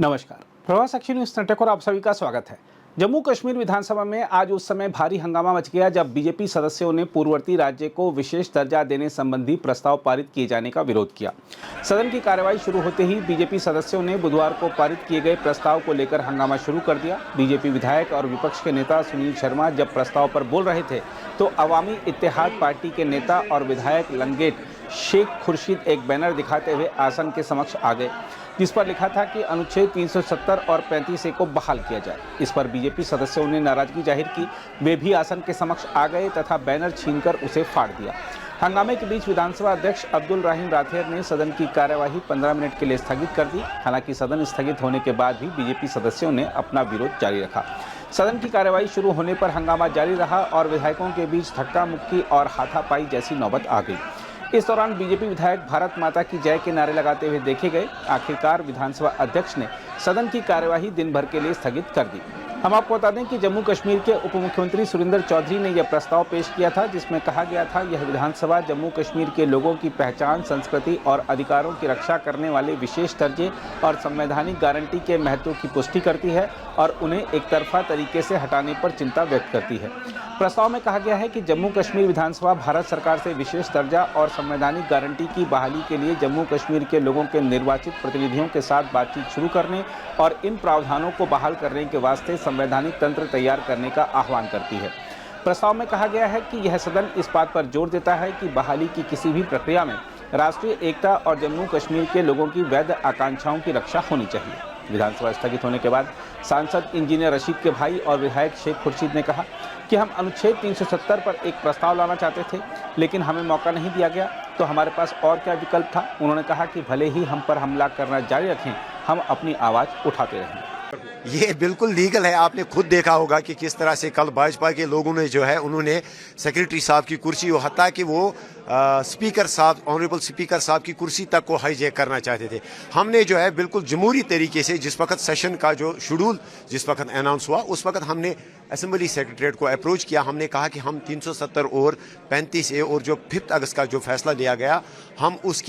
नमस्कार, प्रवास action news network और आप सभी का स्वागत है। जम्मू कश्मीर विधानसभा में आज उस समय भारी हंगामा मच गया जब बीजेपी सदस्यों ने पूर्ववर्ती राज्य को विशेष दर्जा देने संबंधी प्रस्ताव पारित किए जाने का विरोध किया। सदन की कार्यवाही शुरू होते ही बीजेपी सदस्यों ने बुधवार को पारित किए गए प्रस्ताव को लेकर हंगामा शुरू कर दिया। बीजेपी विधायक और विपक्ष के नेता सुनील शर्मा जब प्रस्ताव पर बोल रहे थे तो अवामी इत्तेहाद पार्टी के नेता और विधायक लंगेट शेख खुर्शीद एक बैनर दिखाते हुए आसन के समक्ष आ गए, जिस पर लिखा था कि अनुच्छेद 370 और 35A को बहाल किया जाए। इस पर बीजेपी सदस्यों ने नाराजगी जाहिर की। वे भी आसन के समक्ष आ गए तथा बैनर छीनकर उसे फाड़ दिया। हंगामे के बीच विधानसभा अध्यक्ष अब्दुल रहीम राठौर ने सदन की कार्यवाही 15 मिनट के लिए स्थगित कर दी। हालांकि सदन स्थगित होने के बाद भी बीजेपी सदस्यों ने अपना विरोध जारी रखा। सदन की कार्यवाही शुरू होने पर हंगामा जारी रहा और विधायकों के बीच धक्का मुक्की और हाथापाई जैसी नौबत आ गई। इस दौरान बीजेपी विधायक भारत माता की जय के नारे लगाते हुए देखे गए। आखिरकार विधानसभा अध्यक्ष ने सदन की कार्यवाही दिन भर के लिए स्थगित कर दी। हम आपको बता दें कि जम्मू कश्मीर के उप मुख्यमंत्री सुरेंद्र चौधरी ने यह प्रस्ताव पेश किया था, जिसमें कहा गया था यह विधानसभा जम्मू कश्मीर के लोगों की पहचान, संस्कृति और अधिकारों की रक्षा करने वाले विशेष दर्जे और संवैधानिक गारंटी के महत्व की पुष्टि करती है और उन्हें एक तरफा तरीके से हटाने पर चिंता व्यक्त करती है। प्रस्ताव में कहा गया है कि जम्मू कश्मीर विधानसभा भारत सरकार से विशेष दर्जा और संवैधानिक गारंटी की बहाली के लिए जम्मू कश्मीर के लोगों के निर्वाचित प्रतिनिधियों के साथ बातचीत शुरू करने और इन प्रावधानों को बहाल करने के वास्ते संवैधानिक तंत्र तैयार करने का आह्वान करती है। प्रस्ताव में कहा गया है कि यह सदन इस बात पर जोर देता है कि बहाली की किसी भी प्रक्रिया में राष्ट्रीय एकता और जम्मू कश्मीर के लोगों की वैध आकांक्षाओं की रक्षा होनी चाहिए। विधानसभा स्थगित होने के बाद सांसद इंजीनियर रशीद के भाई और विधायक शेख खुर्शीद ने कहा कि हम अनुच्छेद 370 पर एक प्रस्ताव लाना चाहते थे, लेकिन हमें मौका नहीं दिया गया, तो हमारे पास और क्या विकल्प था। उन्होंने कहा कि भले ही हम पर हमला करना जारी रखें, हम अपनी आवाज़ उठाते रहेंगे। ये बिल्कुल लीगल है। आपने खुद देखा होगा कि किस तरह से कल भाजपा के लोगों ने जो है उन्होंने सेक्रेटरी साहब की कुर्सी और हत्या कि वो स्पीकर साहब, ऑनरेबल स्पीकर साहब की कुर्सी तक को हाईजैक करना चाहते थे। हमने जो है बिल्कुल जमहूरी तरीके से जिस वक्त सेशन का जो शेड्यूल जिस वक्त अनाउंस हुआ उस वक्त हमने असेंबली सेक्रेटरीट को अप्रोच किया। हमने कहा कि हम 370 और 35A और जो 5 अगस्त का जो फैसला लिया गया हम उस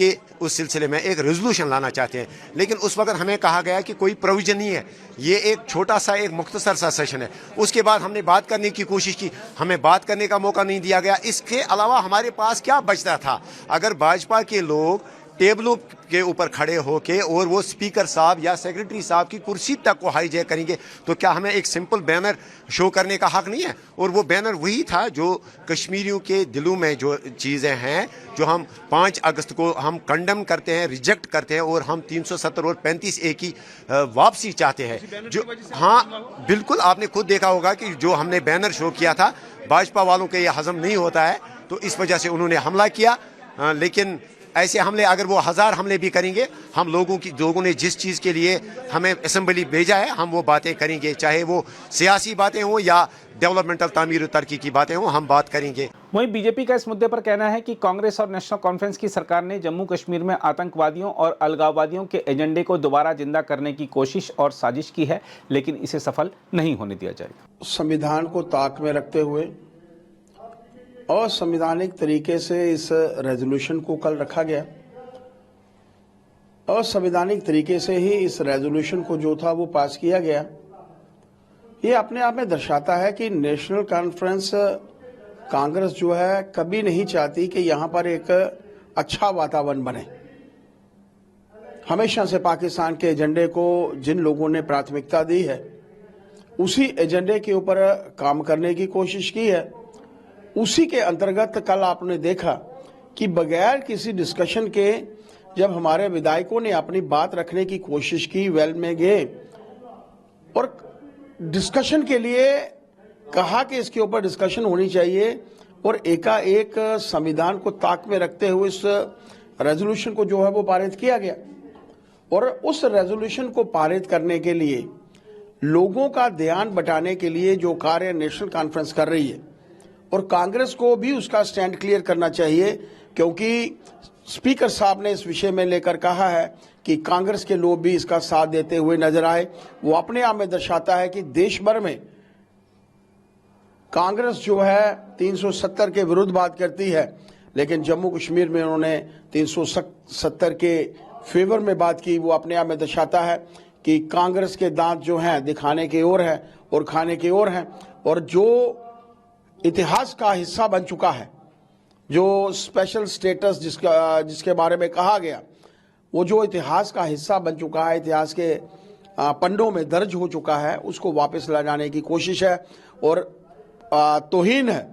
सिलसिले में एक रेजोल्यूशन लाना चाहते हैं, लेकिन उस वक्त हमें कहा गया कि कोई प्रोविजन नहीं है, ये एक छोटा सा एक मुख्तसर सा सेशन है। उसके बाद हमने बात करने की कोशिश की, हमें बात करने का मौका नहीं दिया गया। इसके अलावा हमारे पास क्या बचता था? अगर भाजपा के लोग टेबलों के ऊपर खड़े होके और वो स्पीकर साहब या सेक्रेटरी साहब की कुर्सी तक को हाईजैक करेंगे तो क्या हमें एक सिंपल बैनर शो करने का हक नहीं है? और वो बैनर वही था जो कश्मीरियों के दिलों में जो चीज़ें हैं जो हम 5 अगस्त को हम कंडेम करते हैं, रिजेक्ट करते हैं और हम 370 और 35A की वापसी चाहते हैं। जो हाँ बिल्कुल, आपने खुद देखा होगा कि जो हमने बैनर शो किया था भाजपा वालों के ये हजम नहीं होता है, तो इस वजह से उन्होंने हमला किया। लेकिन ऐसे हमले अगर वो 1000 हमले भी करेंगे, हम लोगों ने जिस चीज़ के लिए हमें असेंबली भेजा है हम वो बातें करेंगे, चाहे वो सियासी बातें हो या डेवलपमेंटल तामीर तरक्की की बातें हो, हम बात करेंगे। वहीं बीजेपी का इस मुद्दे पर कहना है कि कांग्रेस और नेशनल कॉन्फ्रेंस की सरकार ने जम्मू कश्मीर में आतंकवादियों और अलगाववादियों के एजेंडे को दोबारा जिंदा करने की कोशिश और साजिश की है, लेकिन इसे सफल नहीं होने दिया जाएगा। संविधान को ताक में रखते हुए असंवैधानिक तरीके से इस रेजोल्यूशन को कल रखा गया। असंवैधानिक तरीके से ही इस रेजोल्यूशन को जो था वो पास किया गया। ये अपने आप में दर्शाता है कि नेशनल कॉन्फ्रेंस कांग्रेस जो है कभी नहीं चाहती कि यहां पर एक अच्छा वातावरण बने। हमेशा से पाकिस्तान के एजेंडे को जिन लोगों ने प्राथमिकता दी है उसी एजेंडे के ऊपर काम करने की कोशिश की है। उसी के अंतर्गत कल आपने देखा कि बगैर किसी डिस्कशन के जब हमारे विधायकों ने अपनी बात रखने की कोशिश की, वेल में गए और डिस्कशन के लिए कहा कि इसके ऊपर डिस्कशन होनी चाहिए और एकाएक संविधान को ताक में रखते हुए इस रेजोल्यूशन को जो है वो पारित किया गया। और उस रेजोल्यूशन को पारित करने के लिए लोगों का ध्यान बटाने के लिए जो कार्य नेशनल कॉन्फ्रेंस कर रही है और कांग्रेस को भी उसका स्टैंड क्लियर करना चाहिए, क्योंकि स्पीकर साहब ने इस विषय में लेकर कहा है कि कांग्रेस के लोग भी इसका साथ देते हुए नजर आए। वो अपने आप में दर्शाता है कि देश भर में कांग्रेस जो है 370 के विरुद्ध बात करती है, लेकिन जम्मू कश्मीर में उन्होंने 370 के फेवर में बात की। वो अपने आप में दर्शाता है कि कांग्रेस के दांत जो हैं दिखाने की ओर है और खाने की ओर हैं, और जो इतिहास का हिस्सा बन चुका है, जो स्पेशल स्टेटस जिसके बारे में कहा गया, वो जो इतिहास का हिस्सा बन चुका है, इतिहास के पन्नों में दर्ज हो चुका है, उसको वापस ला जाने की कोशिश है। और तौहीन है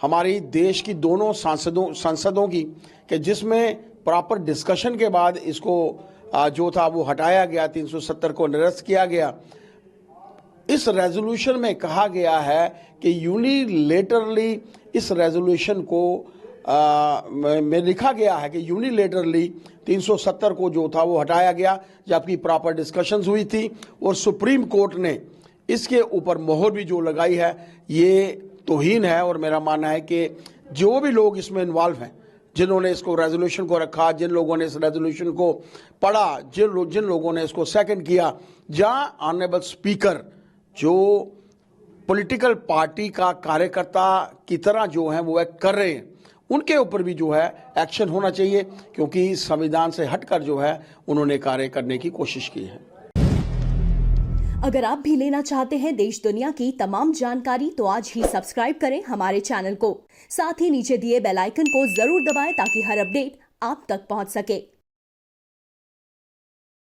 हमारी देश की दोनों संसदों की कि जिसमें प्रॉपर डिस्कशन के बाद इसको जो था वो हटाया गया, 370 को निरस्त किया गया। इस रेजोल्यूशन में कहा गया है कि यूनिलेटरली इस रेजोल्यूशन को में लिखा गया है कि यूनिलेटरली 370 को जो था वो हटाया गया, जबकि प्रॉपर डिस्कशंस हुई थी और सुप्रीम कोर्ट ने इसके ऊपर मोहर भी जो लगाई है। ये तौहीन है। और मेरा मानना है कि जो भी लोग इसमें इन्वॉल्व हैं, जिन्होंने इसको रेजोल्यूशन को रखा, जिन लोगों ने इस रेजोल्यूशन को पढ़ा, जिन लोगों ने इसको सेकंड किया, जहाँ ऑनरेबल स्पीकर जो पॉलिटिकल पार्टी का कार्यकर्ता की तरह जो है वो एक्ट कर रहे हैं, उनके ऊपर भी जो है एक्शन होना चाहिए, क्योंकि संविधान से हटकर जो है उन्होंने कार्य करने की कोशिश की है। अगर आप भी लेना चाहते हैं देश दुनिया की तमाम जानकारी तो आज ही सब्सक्राइब करें हमारे चैनल को। साथ ही नीचे दिए बेल आइकन को जरूर दबाएं ताकि हर अपडेट आप तक पहुंच सके।